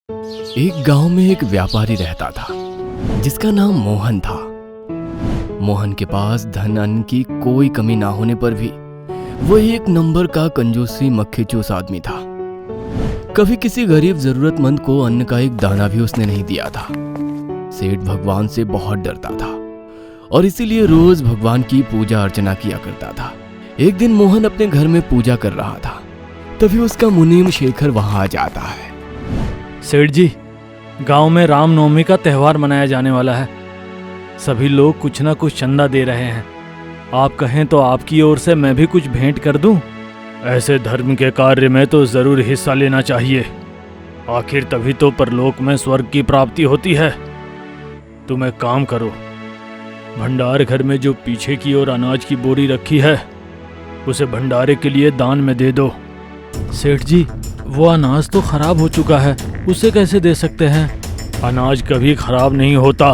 एक गांव में एक व्यापारी रहता था जिसका नाम मोहन था। मोहन के पास धन अन्न की कोई कमी ना होने पर भी वो एक नंबर का कंजूसी मक्खीचूस आदमी था। कभी किसी गरीब जरूरतमंद को अन्न का एक दाना भी उसने नहीं दिया था। सेठ भगवान से बहुत डरता था और इसीलिए रोज भगवान की पूजा अर्चना किया करता था। एक दिन मोहन अपने घर में पूजा कर रहा था, तभी उसका मुनीम शेखर वहां आ जाता है। सेठ जी, गांव में रामनवमी का त्यौहार मनाया जाने वाला है। सभी लोग कुछ ना कुछ चंदा दे रहे हैं। आप कहें तो आपकी ओर से मैं भी कुछ भेंट कर दूं। ऐसे धर्म के कार्य में तो जरूर हिस्सा लेना चाहिए। आखिर तभी तो परलोक में स्वर्ग की प्राप्ति होती है। तुम एक काम करो, भंडार घर में जो पीछे की ओर अनाज की बोरी रखी है उसे भंडारे के लिए दान में दे दो। सेठ जी, वो अनाज तो खराब हो चुका है, उसे कैसे दे सकते हैं? अनाज कभी खराब नहीं होता।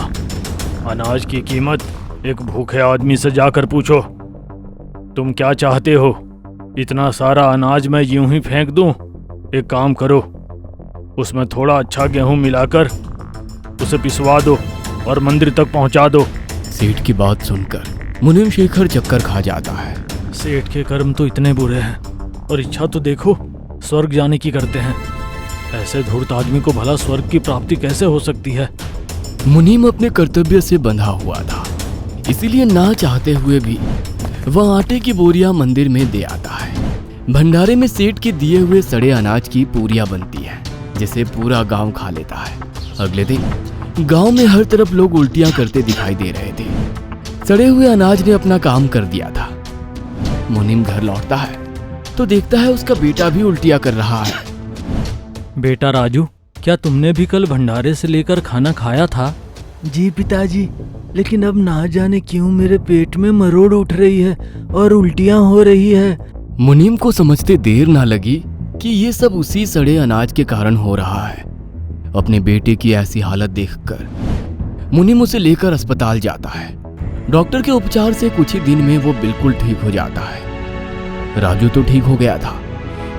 अनाज की कीमत एक भूखे आदमी से जाकर पूछो। तुम क्या चाहते हो? इतना सारा अनाज मैं यूं ही फेंक दूं? एक काम करो, उसमें थोड़ा अच्छा गेहूं मिलाकर उसे पिसवा दो और मंदिर तक पहुंचा दो। सेठ की बात सुनकर मुनीम शेखर चक्कर खा जाता है। सेठ के कर्म तो इतने बुरे हैं और इच्छा तो देखो स्वर्ग जाने की करते हैं। ऐसे धूर्त आदमी को भला स्वर्ग की प्राप्ति कैसे हो सकती है? मुनीम अपने कर्तव्य से बंधा हुआ था, इसीलिए ना चाहते हुए भी वह आटे की बोरियां मंदिर में दे आता है। भंडारे में सेठ के दिए हुए सड़े अनाज की पूरियां बनती है, जिसे पूरा गांव खा लेता है। अगले दिन गांव में हर तरफ लोग उल्टियां करते दिखाई दे रहे थे। सड़े हुए अनाज ने अपना काम कर दिया था। मुनीम घर लौटता है तो देखता है उसका बेटा भी उल्टियां कर रहा है। बेटा राजू, क्या तुमने भी कल भंडारे से लेकर खाना खाया था? जी पिताजी, लेकिन अब ना जाने क्यों मेरे पेट में मरोड़ उठ रही है और उल्टियां हो रही है। मुनीम को समझते देर ना लगी कि ये सब उसी सड़े अनाज के कारण हो रहा है। अपने बेटे की ऐसी हालत देखकर मुनीम उसे लेकर अस्पताल जाता है। डॉक्टर के उपचार से कुछ ही दिन में वो बिल्कुल ठीक हो जाता है। राजू तो ठीक हो गया था,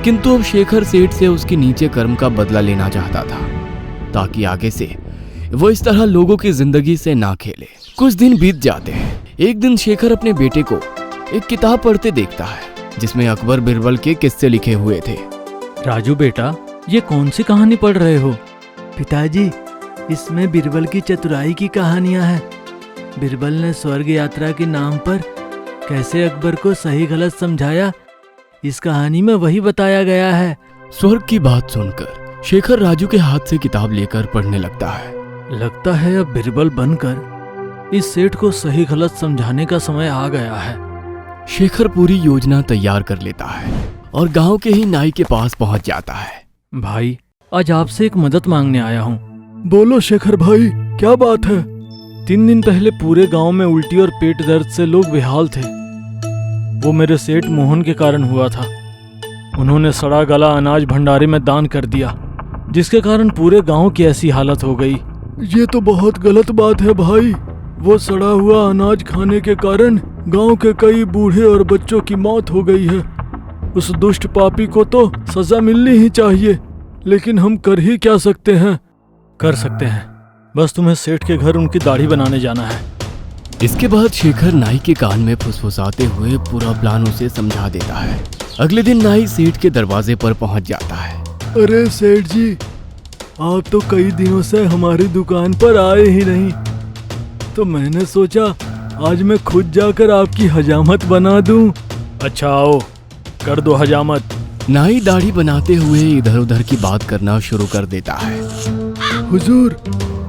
किंतु अब शेखर सेठ से उसके नीचे कर्म का बदला लेना चाहता था, ताकि आगे से वो इस तरह लोगों की जिंदगी से ना खेले। कुछ दिन बीत जाते हैं। एक दिन शेखर अपने बेटे को एक किताब पढ़ते देखता है, जिसमें अकबर बिरबल के किस्से लिखे हुए थे। राजू बेटा, ये कौन सी कहानी पढ़ रहे हो? पिताजी, इसमें बिरबल की चतुराई की कहानियां हैं। बिरबल ने स्वर्ग यात्रा के नाम पर कैसे अकबर को सही गलत समझाया, इस कहानी में वही बताया गया है। स्वर्ग की बात सुनकर शेखर राजू के हाथ से किताब लेकर पढ़ने लगता है। लगता है अब बिरबल बनकर इस सेठ को सही गलत समझाने का समय आ गया है। शेखर पूरी योजना तैयार कर लेता है और गांव के ही नाई के पास पहुंच जाता है। भाई, आज आपसे एक मदद मांगने आया हूँ। बोलो शेखर भाई, क्या बात है? 3 दिन पहले पूरे गांव में उल्टी और पेट दर्द से लोग बेहाल थे। वो मेरे सेठ मोहन के कारण हुआ था। उन्होंने सड़ा गला अनाज भंडारे में दान कर दिया, जिसके कारण पूरे गांव की ऐसी हालत हो गई। ये तो बहुत गलत बात है भाई। वो सड़ा हुआ अनाज खाने के कारण गांव के कई बूढ़े और बच्चों की मौत हो गई है। उस दुष्ट पापी को तो सजा मिलनी ही चाहिए, लेकिन हम कर ही क्या सकते हैं? कर सकते हैं, बस तुम्हें सेठ के घर उनकी दाढ़ी बनाने जाना है। इसके बाद शेखर नाई के कान में फुसफुसाते हुए पूरा प्लान उसे समझा देता है। अगले दिन नाई सेठ के दरवाजे पर पहुंच जाता है। अरे सेठ जी, आप तो कई दिनों से हमारी दुकान पर आए ही नहीं, तो मैंने सोचा आज मैं खुद जाकर आपकी हजामत बना दूं। अच्छा आओ, कर दो हजामत। नाई दाढ़ी बनाते हुए इधर उधर की बात करना शुरू कर देता है। हुजूर,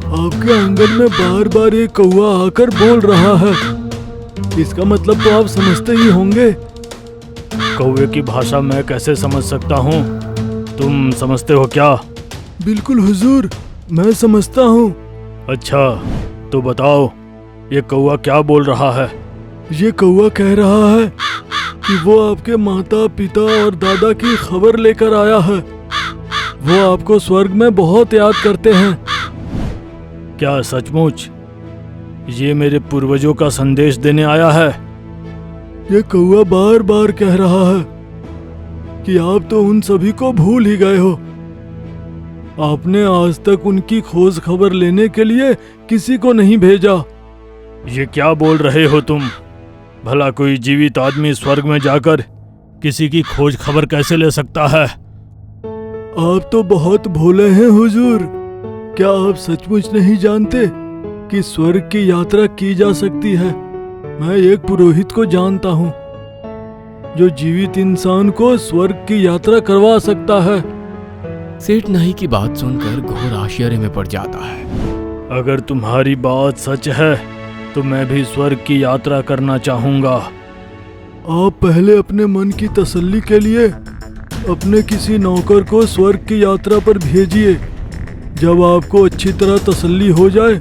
आपके आंगन में बार बार एक कौवा आकर बोल रहा है। इसका मतलब तो आप समझते ही होंगे। कौवे की भाषा मैं कैसे समझ सकता हूँ? तुम समझते हो क्या? बिल्कुल हुजूर, मैं समझता हूँ। अच्छा, तो बताओ ये कौवा क्या बोल रहा है? ये कौवा कह रहा है कि वो आपके माता पिता और दादा की खबर लेकर आया है। वो आपको स्वर्ग में बहुत याद करते हैं। क्या सचमुच? ये मेरे पूर्वजों का संदेश देने आया है? ये कौवा बार बार कह रहा है कि आप तो उन सभी को भूल ही गए हो। आपने आज तक उनकी खोज खबर लेने के लिए किसी को नहीं भेजा। ये क्या बोल रहे हो तुम? भला कोई जीवित आदमी स्वर्ग में जाकर किसी की खोज खबर कैसे ले सकता है? आप तो बहुत भोले हैं हुजूर। क्या आप सचमुच नहीं जानते कि स्वर्ग की यात्रा की जा सकती है? मैं एक पुरोहित को जानता हूँ जो जीवित इंसान को स्वर्ग की यात्रा करवा सकता है। सेठ नाई की बात सुनकर घोर आश्चर्य में पड़ जाता है। अगर तुम्हारी बात सच है तो मैं भी स्वर्ग की यात्रा करना चाहूंगा। आप पहले अपने मन की तसल्ली के लिए अपने किसी नौकर को स्वर्ग की यात्रा पर भेजिए। जब आपको अच्छी तरह तसल्ली हो जाए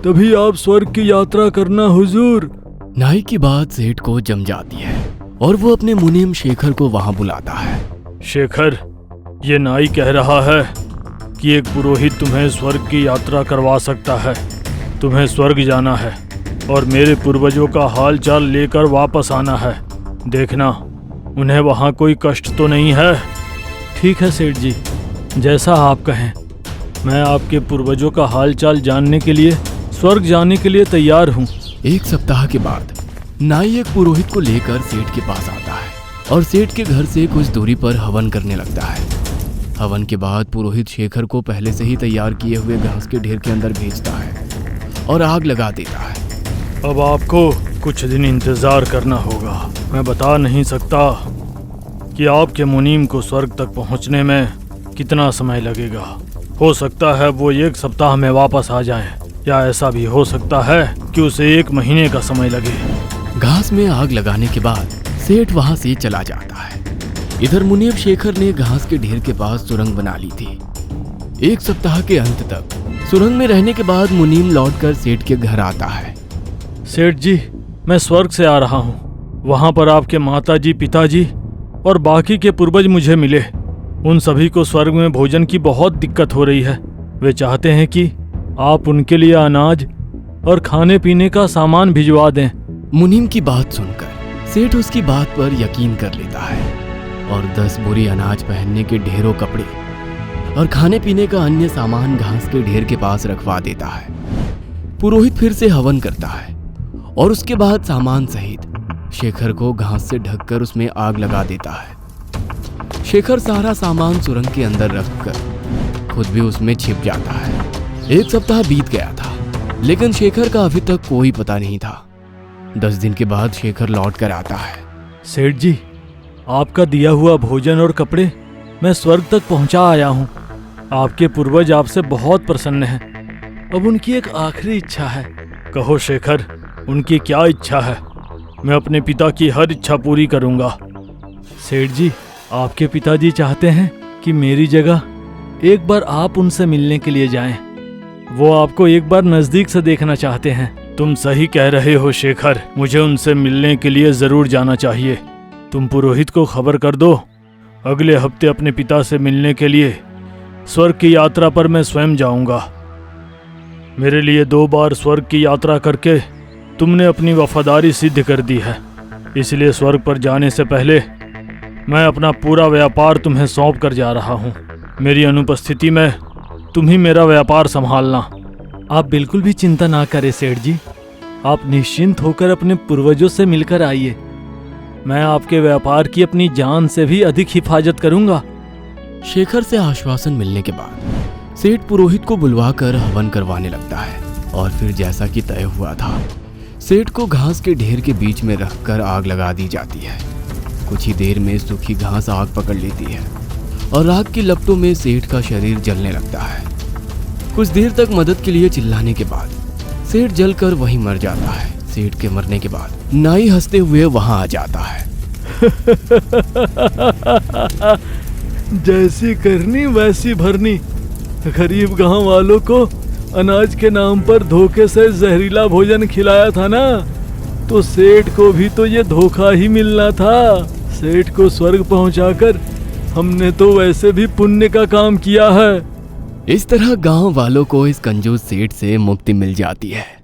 तभी आप स्वर्ग की यात्रा करना हुजूर। नाई की बात सेठ को जम जाती है और वो अपने मुनीम शेखर को वहां बुलाता है। शेखर, ये नाई कह रहा है कि एक पुरोहित तुम्हें स्वर्ग की यात्रा करवा सकता है। तुम्हें स्वर्ग जाना है और मेरे पूर्वजों का हाल चाल लेकर वापस आना है। देखना उन्हें वहाँ कोई कष्ट तो नहीं है। ठीक है सेठ जी, जैसा आप कहें। मैं आपके पूर्वजों का हाल चाल जानने के लिए स्वर्ग जाने के लिए तैयार हूँ। एक सप्ताह के बाद नाई एक पुरोहित को लेकर सेठ के पास आता है और सेठ के घर से कुछ दूरी पर हवन करने लगता है। हवन के बाद पुरोहित शेखर को पहले से ही तैयार किए हुए घास के ढेर के अंदर भेजता है और आग लगा देता है। अब आपको कुछ दिन इंतजार करना होगा। मैं बता नहीं सकता कि आपके मुनीम को स्वर्ग तक पहुंचने में कितना समय लगेगा। हो सकता है वो 1 सप्ताह में वापस आ जाएं, या ऐसा भी हो सकता है कि उसे 1 महीने का समय लगे। घास में आग लगाने के बाद सेठ वहां से चला जाता है। इधर मुनीम शेखर ने घास के ढेर के पास सुरंग बना ली थी। 1 सप्ताह के अंत तक सुरंग में रहने के बाद मुनीम लौटकर सेठ के घर आता है। सेठ जी, मैं स्वर्ग से आ रहा हूँ। वहाँ पर आपके माताजी, पिताजी और बाकी के पूर्वज मुझे मिले। उन सभी को स्वर्ग में भोजन की बहुत दिक्कत हो रही है। वे चाहते हैं कि आप उनके लिए अनाज और खाने पीने का सामान भिजवा दें। मुनीम की बात सुनकर सेठ उसकी बात पर यकीन कर लेता है और 10 बोरी अनाज, पहनने के ढेरों कपड़े और खाने पीने का अन्य सामान घास के ढेर के पास रखवा देता है। पुरोहित फिर से हवन करता है और उसके बाद सामान सहित शेखर को घास से ढककर उसमें आग लगा देता है। शेखर सारा सामान सुरंग के अंदर रखकर खुद भी उसमें छिप जाता है। 1 सप्ताह बीत गया था लेकिन शेखर का अभी तक कोई पता नहीं था। 10 दिन के बाद शेखर लौट कर आता है। सेठ जी, आपका दिया हुआ भोजन और कपड़े मैं स्वर्ग तक पहुंचा आया हूं। आपके पूर्वज आपसे बहुत प्रसन्न हैं। अब उनकी एक आखिरी इच्छा है। कहो शेखर, उनकी क्या इच्छा है? मैं अपने पिता की हर इच्छा पूरी करूंगा। सेठ जी, आपके पिताजी चाहते हैं कि मेरी जगह एक बार आप उनसे मिलने के लिए जाएं। वो आपको एक बार नजदीक से देखना चाहते हैं। तुम सही कह रहे हो शेखर, मुझे उनसे मिलने के लिए जरूर जाना चाहिए। तुम पुरोहित को खबर कर दो, अगले हफ्ते अपने पिता से मिलने के लिए स्वर्ग की यात्रा पर मैं स्वयं जाऊंगा। मेरे लिए 2 बार स्वर्ग की यात्रा करके तुमने अपनी वफादारी सिद्ध कर दी है। इसलिए स्वर्ग पर जाने से पहले मैं अपना पूरा व्यापार तुम्हें सौंप कर जा रहा हूँ। मेरी अनुपस्थिति में तुम ही मेरा व्यापार संभालना। आप बिल्कुल भी चिंता ना करें सेठ जी। आप निश्चिंत होकर अपने पूर्वजों से मिलकर आइए। मैं आपके व्यापार की अपनी जान से भी अधिक हिफाजत करूंगा। शेखर से आश्वासन मिलने के बाद सेठ पुरोहित को बुलवाकर हवन करवाने लगता है और फिर जैसा कि तय हुआ था, सेठ को घास के ढेर के बीच में रखकर आग लगा दी जाती है। कुछ ही देर में सूखी घास आग पकड़ लेती है और आग की लपटों में सेठ का शरीर जलने लगता है। कुछ देर तक मदद के लिए चिल्लाने के बाद सेठ जलकर वहीं मर जाता है। सेठ के मरने के बाद नाई हंसते हुए वहां आ जाता है। जैसी करनी वैसी भरनी। गरीब गांव वालों को अनाज के नाम पर धोखे से जहरीला भोजन खिलाया था ना, तो सेठ को भी तो ये धोखा ही मिलना था। सेठ को स्वर्ग पहुंचाकर हमने तो वैसे भी पुण्य का काम किया है। इस तरह गांव वालों को इस कंजूस सेठ से मुक्ति मिल जाती है।